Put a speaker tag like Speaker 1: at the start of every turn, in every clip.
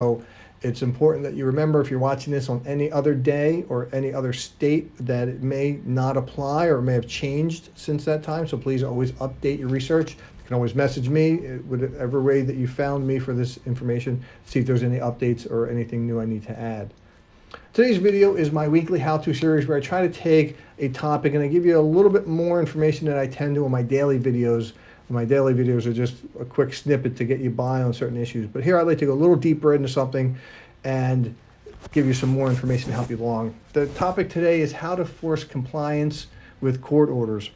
Speaker 1: So it's important that you remember, if you're watching this on any other day or any other state, that it may not apply or may have changed since that time. So please always update your research. You can always message me, whatever way that you found me for this information, see if there's any updates or anything new I need to add. Today's video is my weekly how-to series where I try to take a topic and I give you a little bit more information than I tend to on my daily videos. My daily videos are just a quick snippet to get you by on certain issues. But here I'd like to go a little deeper into something and give you some more information to help you along. The topic today is how to force compliance with court orders.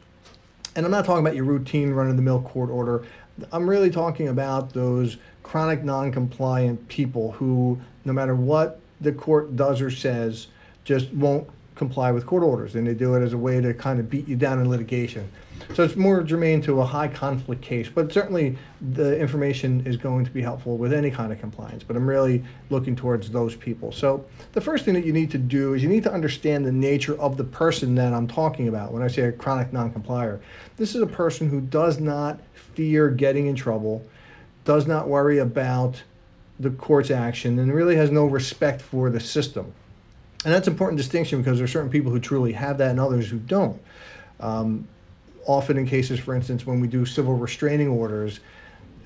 Speaker 1: And I'm not talking about your routine run-of-the-mill court order. I'm really talking about those chronic non-compliant people who, no matter what the court does or says, just won't comply with court orders, and they do it as a way to kind of beat you down in litigation. So it's more germane to a high conflict case, but certainly the information is going to be helpful with any kind of compliance, but I'm really looking towards those people. So the first thing that you need to do is you need to understand the nature of the person that I'm talking about when I say a chronic non-complier. This is a person who does not fear getting in trouble, does not worry about the court's action, and really has no respect for the system. And that's an important distinction because there are certain people who truly have that and others who don't. Often in cases, for instance, when we do civil restraining orders,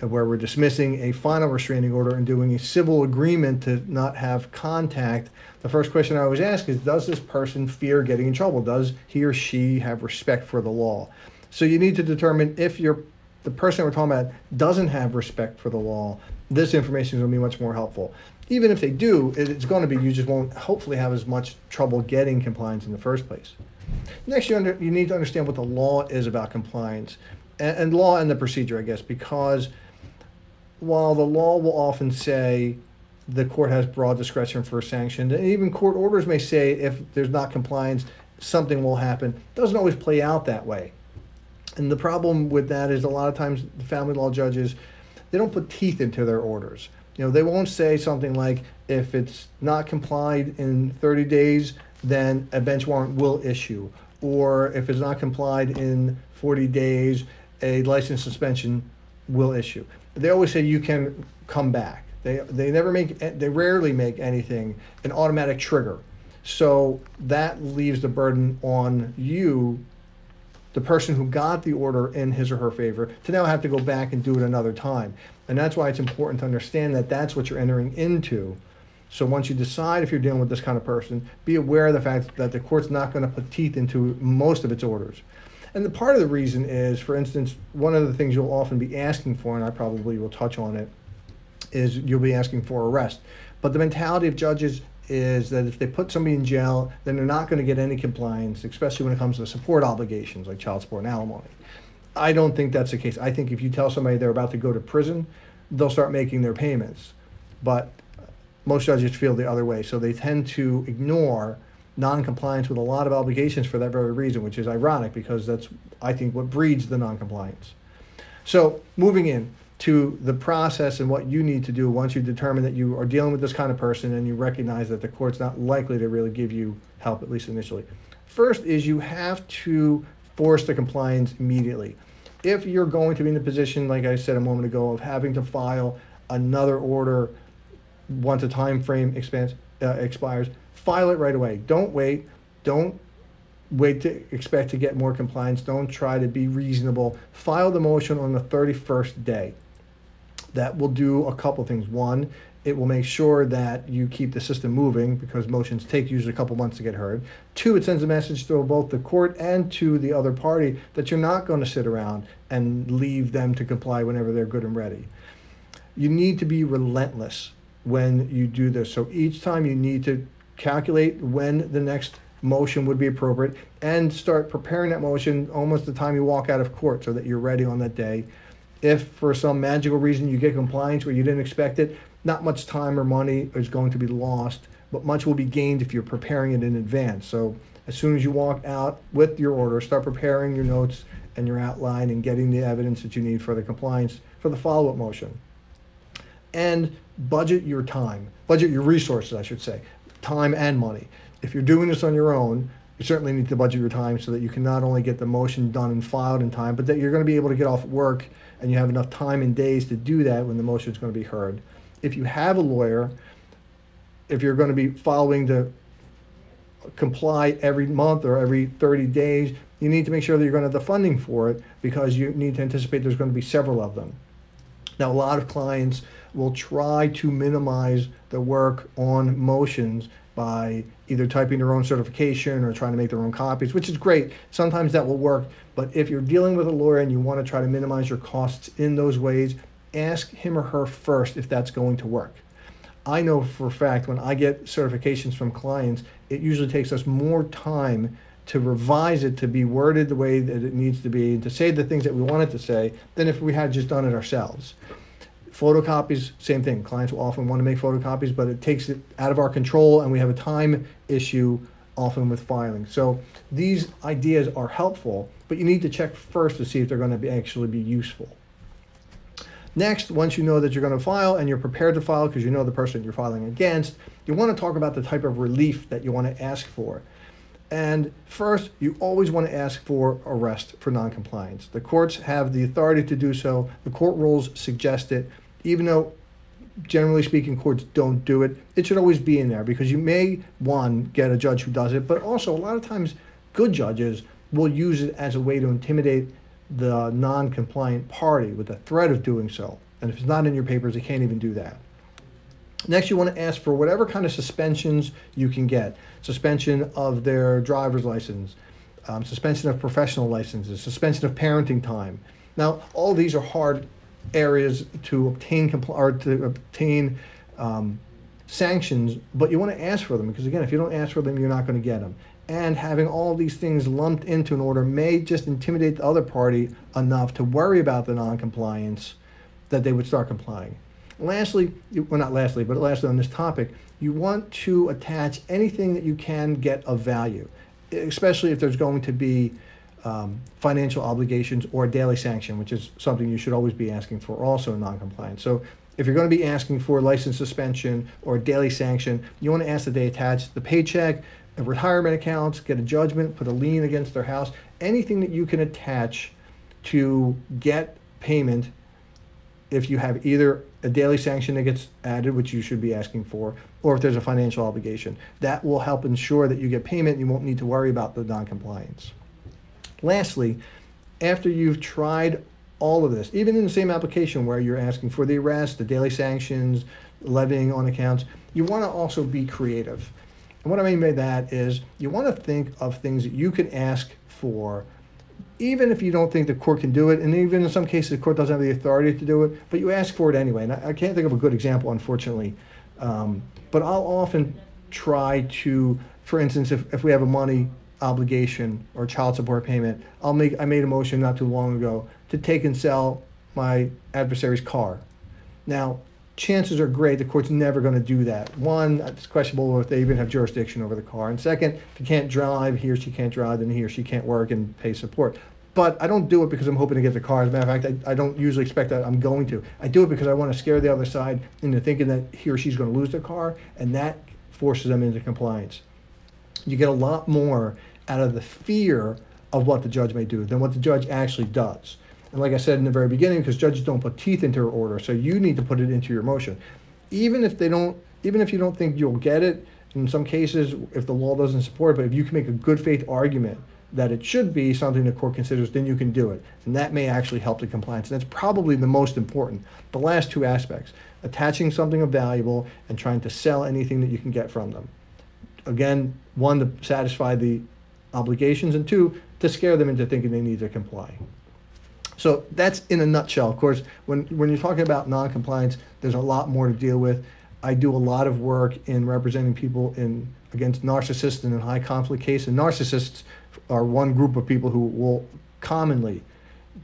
Speaker 1: where we're dismissing a final restraining order and doing a civil agreement to not have contact, the first question I always ask is, does this person fear getting in trouble? Does he or she have respect for the law? So you need to determine if the person we're talking about doesn't have respect for the law. This information is going to be much more helpful. Even if they do, it's going to be, you just won't hopefully have as much trouble getting compliance in the first place. Next, you need to understand what the law is about compliance, and law and the procedure, I guess, because while the law will often say the court has broad discretion for sanction, and even court orders may say if there's not compliance, something will happen, it doesn't always play out that way. And the problem with that is a lot of times the family law judges, they don't put teeth into their orders. You know, they won't say something like, if it's not complied in 30 days, then a bench warrant will issue. Or if it's not complied in 40 days, a license suspension will issue. They always say you can come back. They rarely make anything an automatic trigger. So that leaves the burden on you, the person who got the order in his or her favor, to now have to go back and do it another time. And that's why it's important to understand that that's what you're entering into. So once you decide if you're dealing with this kind of person, be aware of the fact that the court's not going to put teeth into most of its orders. And the part of the reason is, for instance, one of the things you'll often be asking for, and I probably will touch on it, is you'll be asking for arrest. But the mentality of judges is that if they put somebody in jail, then they're not going to get any compliance, especially when it comes to support obligations like child support and alimony. I don't think that's the case. I think if you tell somebody they're about to go to prison, they'll start making their payments. But most judges feel the other way, so they tend to ignore non-compliance with a lot of obligations for that very reason, which is ironic because that's, I think, what breeds the non-compliance. So moving in to the process and what you need to do once you determine that you are dealing with this kind of person and you recognize that the court's not likely to really give you help, at least initially. First is you have to force the compliance immediately. If you're going to be in the position, like I said a moment ago, of having to file another order once a time frame expires, file it right away. Don't wait. Don't wait to expect to get more compliance. Don't try to be reasonable. File the motion on the 31st day. That will do a couple things. One, it will make sure that you keep the system moving because motions take usually a couple months to get heard. Two, it sends a message to both the court and to the other party that you're not going to sit around and leave them to comply whenever they're good and ready. You need to be relentless when you do this. So each time you need to calculate when the next motion would be appropriate and start preparing that motion almost the time you walk out of court so that you're ready on that day. If for some magical reason you get compliance where you didn't expect it, not much time or money is going to be lost, but much will be gained if you're preparing it in advance. So as soon as you walk out with your order, start preparing your notes and your outline and getting the evidence that you need for the compliance for the follow-up motion. And budget your time, budget your resources, I should say, time and money. If you're doing this on your own, you certainly need to budget your time so that you can not only get the motion done and filed in time, but that you're going to be able to get off work and you have enough time and days to do that when the motion is going to be heard. if you have a lawyer, if you're going to be following the comply every month or every 30 days, you need to make sure that you're going to have the funding for it, because you need to anticipate there's going to be several of them. Now, a lot of clients will try to minimize the work on motions by either typing their own certification or trying to make their own copies, which is great. Sometimes that will work, but if you're dealing with a lawyer and you want to try to minimize your costs in those ways, ask him or her first if that's going to work. I know for a fact when I get certifications from clients, it usually takes us more time to revise it to be worded the way that it needs to be and to say the things that we want it to say than if we had just done it ourselves. Photocopies, same thing. Clients will often want to make photocopies, but it takes it out of our control, and we have a time issue often with filing. So these ideas are helpful, but you need to check first to see if they're going to actually be useful. Next, once you know that you're going to file and you're prepared to file because you know the person you're filing against, you want to talk about the type of relief that you want to ask for. And first, you always want to ask for arrest for noncompliance. The courts have the authority to do so. The court rules suggest it. Even though, generally speaking, courts don't do it, it should always be in there, because you may, one, get a judge who does it, but also a lot of times good judges will use it as a way to intimidate the non-compliant party with the threat of doing so. And if it's not in your papers, they can't even do that. Next, you want to ask for whatever kind of suspensions you can get. Suspension of their driver's license, suspension of professional licenses, suspension of parenting time. Now, all these are hard areas to obtain sanctions, but you want to ask for them, because again, if you don't ask for them, you're not going to get them. And having all these things lumped into an order may just intimidate the other party enough to worry about the non-compliance that they would start complying. Lastly, well, not lastly, but lastly on this topic, you want to attach anything that you can get of value, especially if there's going to be financial obligations or a daily sanction, which is something you should always be asking for also in non-compliance. So if you're going to be asking for license suspension or a daily sanction, you want to ask that they attach the paycheck, the retirement accounts, get a judgment, put a lien against their house, anything that you can attach to get payment if you have either a daily sanction that gets added, which you should be asking for, or if there's a financial obligation. That will help ensure that you get payment and you won't need to worry about the non-compliance. Lastly, after you've tried all of this, even in the same application where you're asking for the arrest, the daily sanctions, levying on accounts, you want to also be creative. And what I mean by that is you want to think of things that you can ask for, even if you don't think the court can do it, and even in some cases the court doesn't have the authority to do it, but you ask for it anyway. And I can't think of a good example, unfortunately, but I'll often try to, for instance, if we have a money obligation or child support payment, I made a motion not too long ago to take and sell my adversary's car. Now, chances are great the court's never going to do that. One, it's questionable if they even have jurisdiction over the car. And second, if he can't drive, he or she can't drive, then he or she can't work and pay support. But I don't do it because I'm hoping to get the car. As a matter of fact, I don't usually expect that I'm going to. I do it because I want to scare the other side into thinking that he or she's going to lose their car, and that forces them into compliance. You get a lot more out of the fear of what the judge may do than what the judge actually does. And like I said in the very beginning, because judges don't put teeth into her order, so you need to put it into your motion. Even if you don't think you'll get it, in some cases, if the law doesn't support it, but if you can make a good faith argument that it should be something the court considers, then you can do it. And that may actually help the compliance. And that's probably the most important. The last two aspects, attaching something of valuable and trying to sell anything that you can get from them. Again, one, to satisfy the obligations, and two, to scare them into thinking they need to comply. So that's in a nutshell. Of course, when you're talking about non-compliance, there's a lot more to deal with. I do a lot of work in representing people against narcissists in high conflict cases. And narcissists are one group of people who will commonly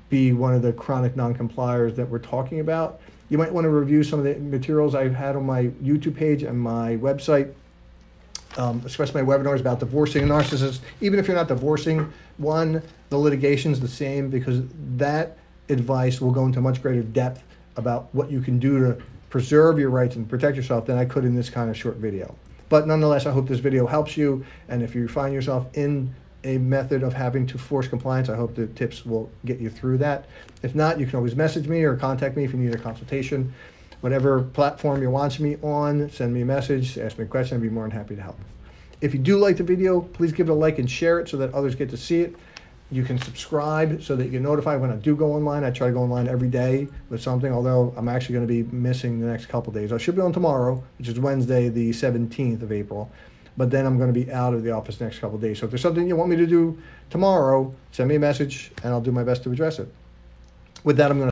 Speaker 1: be one of the chronic non-compliers that we're talking about. You might want to review some of the materials I've had on my YouTube page and my website, especially my webinars about divorcing a narcissist. Even if you're not divorcing one, the litigation's the same, because that advice will go into much greater depth about what you can do to preserve your rights and protect yourself than I could in this kind of short video. But nonetheless, I hope this video helps you, and if you find yourself in a method of having to force compliance, I hope the tips will get you through that. If not, you can always message me or contact me if you need a consultation. Whatever platform you're watching me on, send me a message, ask me a question. I'd be more than happy to help. If you do like the video, please give it a like and share it so that others get to see it. You can subscribe so that you get notified when I do go online. I try to go online every day with something, although I'm actually going to be missing the next couple days. I should be on tomorrow, which is Wednesday, the 17th of April. But then I'm going to be out of the office the next couple days. So if there's something you want me to do tomorrow, send me a message and I'll do my best to address it. With that, I'm going to